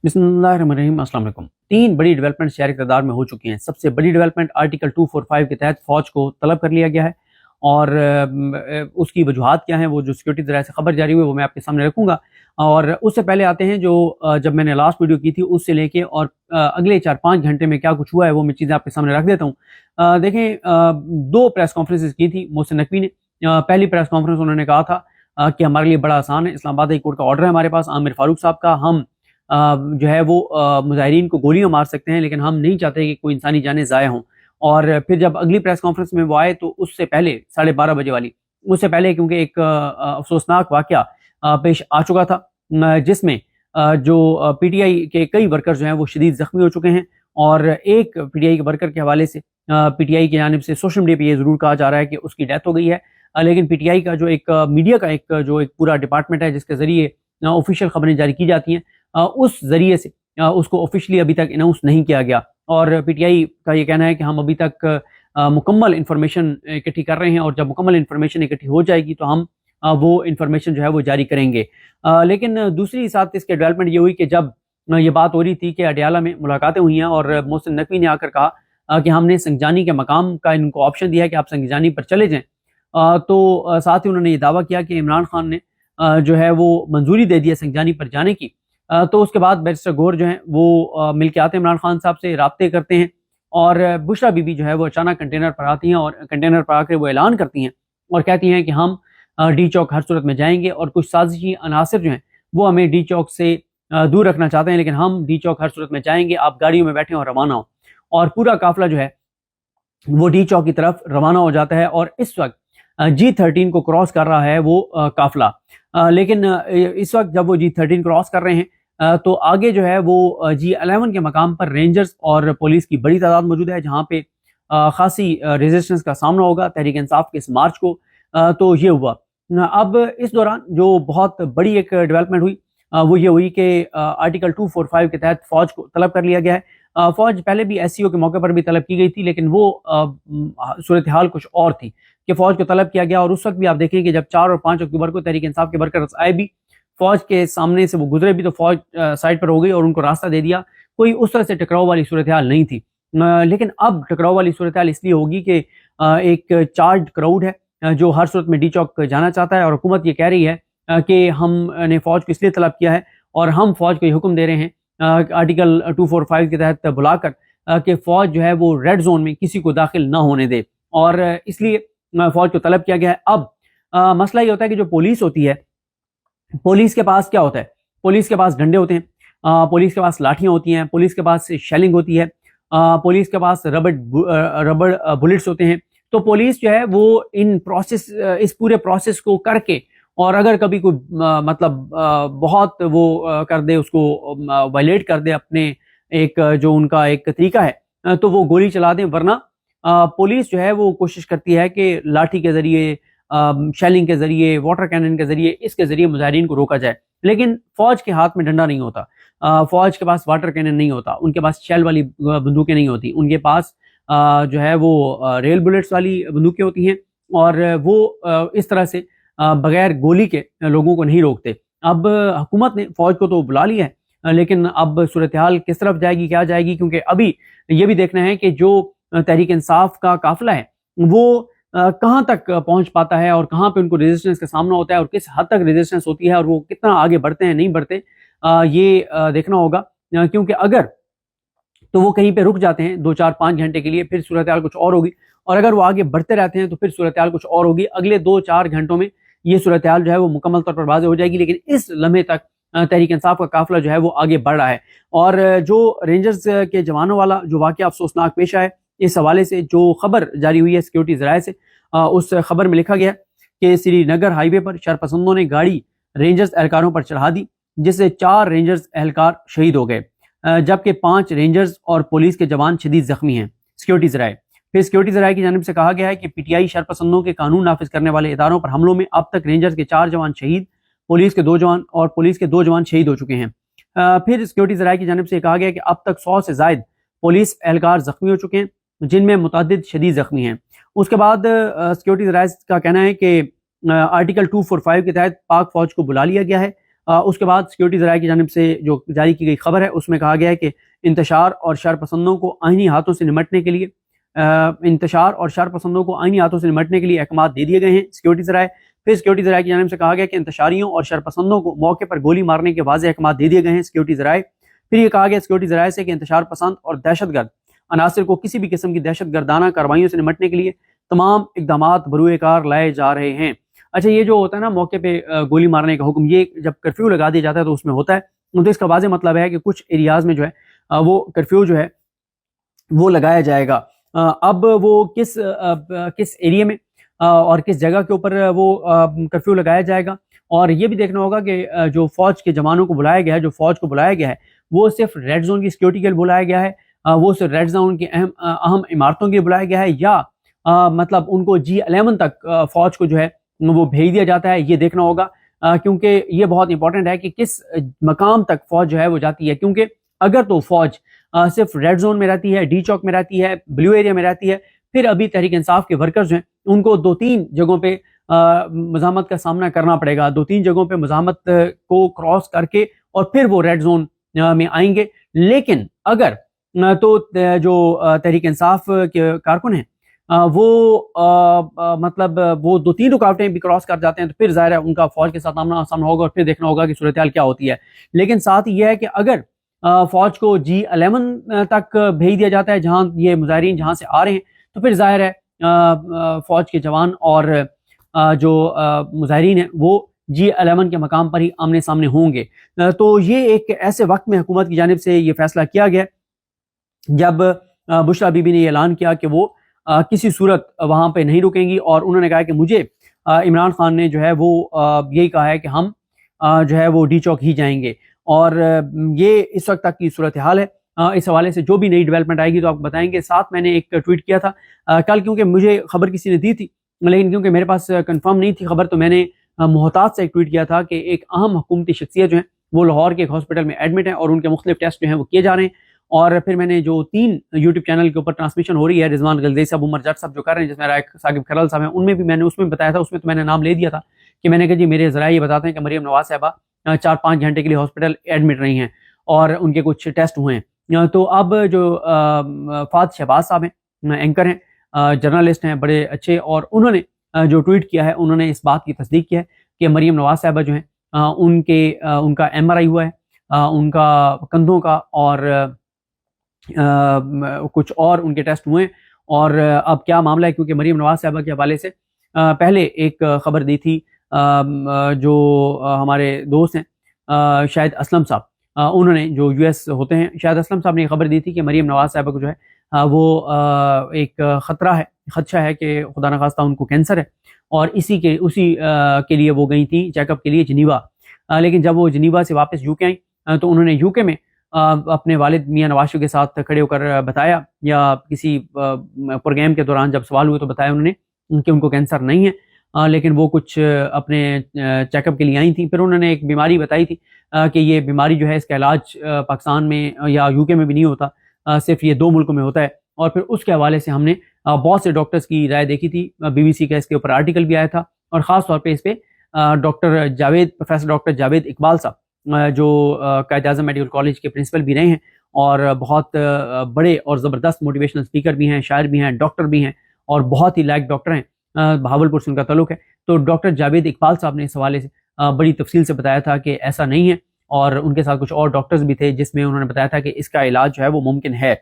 बिस्मिल्लाहिर्रहमानिर्रहीम। अस्सलाम वालेकुम। तीन बड़ी डेवलपमेंट शहर इक़्तिदार में हो चुकी हैं। सबसे बड़ी डेवलपमेंट आर्टिकल 245 के तहत फ़ौज को तलब कर लिया गया है और उसकी वजूहात क्या हैं, वो जो सिक्योरिटी ज़राए से खबर जारी हुई वो मैं आपके सामने रखूँगा। और उससे पहले आते हैं जो जब मैंने लास्ट वीडियो की थी उससे लेके और अगले 4-5 घंटे में क्या कुछ हुआ है वो मैं चीज़ें आपके सामने रख देता हूँ। देखें, दो प्रेस कॉन्फ्रेंसेस की थी मोहसिन नकवी ने। पहली प्रेस कॉन्फ्रेंस उन्होंने कहा था कि हमारे लिए बड़ा आसान है, इस्लामाबाद हाई कोर्ट का ऑर्डर है हमारे पास आमिर फारूक साहब का, हम जो है वो मुजाहिरीन को गोलियां मार सकते हैं, लेकिन हम नहीं चाहते कि कोई इंसानी जानें ज़ाया हों। और फिर जब अगली प्रेस कॉन्फ्रेंस में वो आए तो उससे पहले 12:30 बजे वाली, उससे पहले क्योंकि एक अफसोसनाक वाक़या पेश आ चुका था जिसमें जो पीटीआई के कई वर्कर्स जो हैं वो शदीद ज़ख्मी हो चुके हैं। और एक पीटीआई के वर्कर के हवाले से पीटीआई की जानिब से सोशल मीडिया पर यह ज़रूर कहा जा रहा है कि उसकी डेथ हो गई है, लेकिन पीटीआई का जो एक मीडिया का एक पूरा डिपार्टमेंट है जिसके ज़रिए ऑफिशियल खबरें जारी की जाती हैं, उस ज़रिए से उसको ऑफिशियली अभी तक अनाउंस नहीं किया गया। और पीटीआई का ये कहना है कि हम अभी तक मुकम्मल इन्फॉर्मेशन इकट्ठी कर रहे हैं और जब मुकम्मल इन्फॉर्मेशन इकट्ठी हो जाएगी तो हम वो इन्फॉर्मेशन जो है वो जारी करेंगे। लेकिन दूसरी साथ इसके डेवलपमेंट ये हुई कि जब ये बात हो रही थी कि अडियाला में मुलाकातें हुई हैं और मोहसिन नकवी ने आकर कहा कि हमने संगजानी के मकाम का इनको ऑप्शन दिया है कि आप संगजानी पर चले जाएँ, तो साथ ही उन्होंने ये दावा किया कि इमरान खान ने जो है वो मंजूरी दे दी है संगजानी पर जाने की। तो उसके बाद बैरिस्टर गौहर जो हैं वो मिल के आते हैं इमरान खान साहब से, राब्ते करते हैं और बुशरा बीबी जो है वो अचानक कंटेनर पर आती हैं और कंटेनर पर आकर वो ऐलान करती हैं और कहती हैं कि हम डी चौक हर सूरत में जाएंगे और कुछ साजिशी अनासर जो हैं वो हमें डी चौक से दूर रखना चाहते हैं, लेकिन हम डी चौक हर सूरत में जाएंगे, आप गाड़ियों में बैठें और रवाना हो। और पूरा काफिला जो है वो डी चौक की तरफ रवाना हो जाता है और इस वक्त G13 को क्रॉस कर रहा है वो काफिला। लेकिन इस वक्त जब वो G13 क्रॉस कर रहे हैं तो आगे जो है वो G11 के मकाम पर रेंजर्स और पुलिस की बड़ी तादाद मौजूद है, जहाँ पे खासी रेजिस्टेंस का सामना होगा तहरीक इंसाफ के इस मार्च को। तो ये हुआ। अब इस दौरान जो बहुत बड़ी एक डेवलपमेंट हुई वो ये हुई कि आर्टिकल 245 के तहत फ़ौज को तलब कर लिया गया है। फ़ौज पहले भी SCO के मौके पर भी तलब की गई थी, लेकिन वो सूरत हाल कुछ और थी कि फ़ौज को तलब किया गया। और उस वक्त भी आप देखें कि जब 4 और 5 अक्टूबर को तहरीक इंसाफ के वर्कर्स आए भी, फ़ौज के सामने से वो गुजरे भी तो फ़ौज साइड पर हो गई और उनको रास्ता दे दिया। कोई उस तरह से टकराव वाली सूरत हाल नहीं थी। लेकिन अब टकराव वाली सूरत हाल इसलिए होगी कि एक चार्ज क्राउड है जो हर सूरत में डी चौक जाना चाहता है और हुकूमत ये कह रही है कि हमने फ़ौज को इसलिए तलब किया है और हम फ़ौज को ये हुक्म दे रहे हैं आर्टिकल 245 के तहत बुलाकर कि फ़ौज जो है वो रेड जोन में किसी को दाखिल ना होने दे, और इसलिए फ़ौज को तलब किया गया है। अब मसला ये होता है कि जो पुलिस होती है, पुलिस के पास क्या होता है? पुलिस के पास डंडे होते हैं, पुलिस के पास लाठियाँ होती हैं, पुलिस के पास शेलिंग होती है, पुलिस के पास रबड़ बुलेट्स होते हैं। तो पुलिस जो है वो इस पूरे प्रोसेस को करके और अगर कभी कोई मतलब बहुत वो कर दे, उसको वायलेट कर दे अपने एक जो उनका एक तरीका है, तो वो गोली चला दें। वरना पुलिस जो है वो कोशिश करती है कि लाठी के ज़रिए, शेलिंग के ज़रिए, वाटर कैनन के ज़रिए, इसके ज़रिए मुजाहिरीन को रोका जाए। लेकिन फ़ौज के हाथ में डंडा नहीं होता, फ़ौज के पास वाटर कैनन नहीं होता, उनके पास शेल वाली बंदूकें नहीं होती, उनके पास जो है वो रेल बुलेट्स वाली बंदूकें होती हैं और वो इस तरह से बगैर गोली के लोगों को नहीं रोकते। अब हुकूमत ने फ़ौज को तो बुला लिया है, लेकिन अब सूरत हाल किस तरफ जाएगी, क्या जाएगी, क्योंकि अभी ये भी देखना है कि जो तहरीक इंसाफ का काफिला है वो कहाँ तक पहुँच पाता है और कहाँ पे उनको रेजिस्टेंस का सामना होता है और किस हद तक रेजिस्टेंस होती है और वो कितना आगे बढ़ते हैं नहीं बढ़ते, ये देखना होगा। क्योंकि अगर तो वो कहीं पे रुक जाते हैं 2-4-5 घंटे के लिए, फिर सूरत हाल कुछ और होगी, और अगर वो आगे बढ़ते रहते हैं तो फिर सूरत हाल कुछ और होगी। अगले 2-4 घंटों में ये सूरत हाल जो है वो मुकम्मल तौर पर वाज़ेह हो जाएगी, लेकिन इस लम्हे तक तहरीक इंसाफ का काफिला जो है वो आगे बढ़ रहा है। और जो रेंजर्स के जवानों वाला जो वाक़या अफसोसनाक पेश आया, इस हवाले से जो खबर जारी हुई है सिक्योरिटी ज़राए से, उस खबर में लिखा गया कि श्रीनगर हाईवे पर शरपसंदों ने गाड़ी रेंजर्स एहलकारों पर चढ़ा दी, जिससे 4 रेंजर्स एहलकार शहीद हो गए, जबकि 5 रेंजर्स और पुलिस के जवान शदीद जख्मी हैं। सिक्योरिटी ज़राए फिर सिक्योरिटी ज़राए की जानिब से कहा गया है कि पीटीआई शरपसंदों के कानून नाफिज करने वाले इदारों पर हमलों में अब तक रेंजर्स के 4 जवान शहीद, पुलिस के 2 जवान शहीद हो चुके हैं। फिर सिक्योरिटी ज़राए की जानिब से कहा गया कि अब तक 100 से ज़ायद पुलिस एहलकार जख्मी हो चुके हैं, जिनमें मुतअद्दिद शदीद जख्मी हैं। उसके बाद सिक्योरिटी ज़राए का कहना है कि आर्टिकल 245 के तहत पाक फ़ौज को बुला लिया गया है اس کے بعد سیکورٹی ذرائع کی جانب سے جو جاری کی گئی خبر ہے اس میں کہا گیا ہے کہ انتشار اور شر پسندوں کو آئینی ہاتھوں سے نمٹنے کے لیے احکامات دے دیے گئے ہیں سیکورٹی ذرائع. پھر سیکورٹی ذرائع کی جانب سے کہا گیا کہ انتشاریوں اور شر پسندوں کو موقع پر گولی مارنے کے واضح احکامات دے دیے گئے ہیں سیکورٹی ذرائع. پھر یہ کہا گیا سیکورٹی ذرائع سے کہ انتشار پسند اور دہشت گرد عناصر کو کسی بھی قسم کی دہشت گردانہ کارروائیوں سے نمٹنے کے لیے تمام اقدامات بروئے کار لائے جا رہے ہیں. اچھا یہ جو ہوتا ہے نا موقع پہ گولی مارنے کا حکم، یہ جب کرفیو لگا دیا جاتا ہے تو اس میں ہوتا ہے، تو اس کا واضح مطلب ہے کہ کچھ ایریاز میں جو ہے وہ کرفیو جو ہے وہ لگایا جائے گا. اب وہ کس ایریے میں اور کس جگہ کے اوپر وہ کرفیو لگایا جائے گا، اور یہ بھی دیکھنا ہوگا کہ جو فوج کے جوانوں کو بلایا گیا ہے، جو فوج کو بلایا گیا ہے وہ صرف ریڈ زون کی سیکورٹی کے لیے بلایا گیا ہے، وہ صرف ریڈ زون کی اہم عمارتوں کے لیے بلایا گیا ہے، یا مطلب ان کو G11 تک فوج کو جو ہے وہ بھیج دیا جاتا ہے. یہ دیکھنا ہوگا کیونکہ یہ بہت امپورٹنٹ ہے کہ کس مقام تک فوج جو ہے وہ جاتی ہے. کیونکہ اگر تو فوج صرف ریڈ زون میں رہتی ہے، ڈی چوک میں رہتی ہے، بلیو ایریا میں رہتی ہے، پھر ابھی تحریک انصاف کے ورکرز ہیں ان کو 2-3 جگہوں پہ مزاحمت کا سامنا کرنا پڑے گا، 2-3 جگہوں پہ مزاحمت کو کراس کر کے اور پھر وہ ریڈ زون میں آئیں گے. لیکن اگر تو جو تحریک انصاف کے کارکن ہیں وہ مطلب وہ 2-3 رکاوٹیں بھی کراس کر جاتے ہیں تو پھر ظاہر ہے ان کا فوج کے ساتھ آمنا سامنا ہوگا اور پھر دیکھنا ہوگا کہ صورتحال کیا ہوتی ہے. لیکن ساتھ یہ ہے کہ اگر فوج کو G11 تک بھیج دیا جاتا ہے جہاں یہ مظاہرین جہاں سے آ رہے ہیں، تو پھر ظاہر ہے فوج کے جوان اور جو مظاہرین ہیں وہ G11 کے مقام پر ہی آمنے سامنے ہوں گے. تو یہ ایک ایسے وقت میں حکومت کی جانب سے یہ فیصلہ کیا گیا جب بشرا بی بی نے یہ اعلان کیا کہ وہ کسی صورت وہاں پہ نہیں رکیں گی، اور انہوں نے کہا کہ مجھے عمران خان نے جو ہے وہ یہی کہا ہے کہ ہم جو ہے وہ ڈی چوک ہی جائیں گے. اور یہ اس وقت تک کی صورتحال ہے. اس حوالے سے جو بھی نئی ڈیولپمنٹ آئے گی تو آپ کو بتائیں گے. ساتھ میں نے ایک ٹویٹ کیا تھا کل، کیونکہ مجھے خبر کسی نے دی تھی لیکن کیونکہ میرے پاس کنفرم نہیں تھی خبر، تو میں نے محتاط سے ایک ٹویٹ کیا تھا کہ ایک اہم حکومتی شخصیت جو ہیں وہ لاہور کے ایک ہاسپٹل میں ایڈمٹ ہیں اور ان کے مختلف ٹیسٹ جو ہیں وہ کیے جا رہے ہیں. اور پھر میں نے جو 3 یوٹیوب چینل کے اوپر ٹرانسمیشن ہو رہی ہے، رضوان غلزی صاحب، عمر جٹ صاحب جو کر رہے ہیں، جس میں ثاقب کھرل صاحب ہیں، ان میں بھی میں نے اس میں بتایا تھا، اس میں تو میں نے نام لے دیا تھا کہ میں نے کہا جی میرے ذرائع یہ بتاتے ہیں کہ مریم نواز صاحبہ 4-5 گھنٹے کے لیے ہاسپٹل ایڈمٹ رہی ہیں اور ان کے کچھ ٹیسٹ ہوئے ہیں. تو اب جو فہد شہباز صاحب ہیں، اینکر ہیں، جرنلسٹ ہیں بڑے اچھے، اور انہوں نے جو ٹویٹ کیا ہے انہوں نے اس بات کی تصدیق کیا ہے کہ مریم نواز صاحبہ جو ہیں ان کا MRI ہوا ہے، ان کا کندھوں کا اور کچھ اور ان کے ٹیسٹ ہوئے ہیں. اور اب کیا معاملہ ہے، کیونکہ مریم نواز صاحبہ کے حوالے سے پہلے ایک خبر دی تھی جو ہمارے دوست ہیں شاہد اسلم صاحب، انہوں نے جو US ہوتے ہیں، شاہد اسلم صاحب نے یہ خبر دی تھی کہ مریم نواز صاحبہ کو جو ہے وہ ایک خدشہ ہے کہ خدا نخواستہ ان کو کینسر ہے، اور اسی کے لیے وہ گئی تھی چیک اپ کے لیے جنیوا. لیکن جب وہ جنیوا سے واپس UK آئیں تو انہوں نے UK میں اپنے والد میاں نواز شریف کے ساتھ کھڑے ہو کر بتایا، یا کسی پروگرام کے دوران جب سوال ہوئے تو بتایا انہوں نے کہ ان کو کینسر نہیں ہے، لیکن وہ کچھ اپنے چیک اپ کے لیے آئی تھیں. پھر انہوں نے ایک بیماری بتائی تھی کہ یہ بیماری جو ہے اس کا علاج پاکستان میں یا UK میں بھی نہیں ہوتا، صرف یہ 2 ملکوں میں ہوتا ہے. اور پھر اس کے حوالے سے ہم نے بہت سے ڈاکٹرز کی رائے دیکھی تھی، BBC کا اس کے اوپر آرٹیکل بھی آیا تھا، اور خاص طور پہ اس پہ پروفیسر ڈاکٹر جاوید اقبال صاحب جو قائد اعظم میڈیکل کالج کے پرنسپل بھی رہے ہیں اور بہت بڑے اور زبردست موٹیویشنل اسپیکر بھی ہیں، شاعر بھی ہیں، ڈاکٹر بھی ہیں، اور بہت ہی لائق ڈاکٹر ہیں، بہاولپور سے ان کا تعلق ہے. تو ڈاکٹر جاوید اقبال صاحب نے اس حوالے سے بڑی تفصیل سے بتایا تھا کہ ایسا نہیں ہے، اور ان کے ساتھ کچھ اور ڈاکٹرز بھی تھے جس میں انہوں نے بتایا تھا کہ اس کا علاج جو ہے وہ ممکن ہے.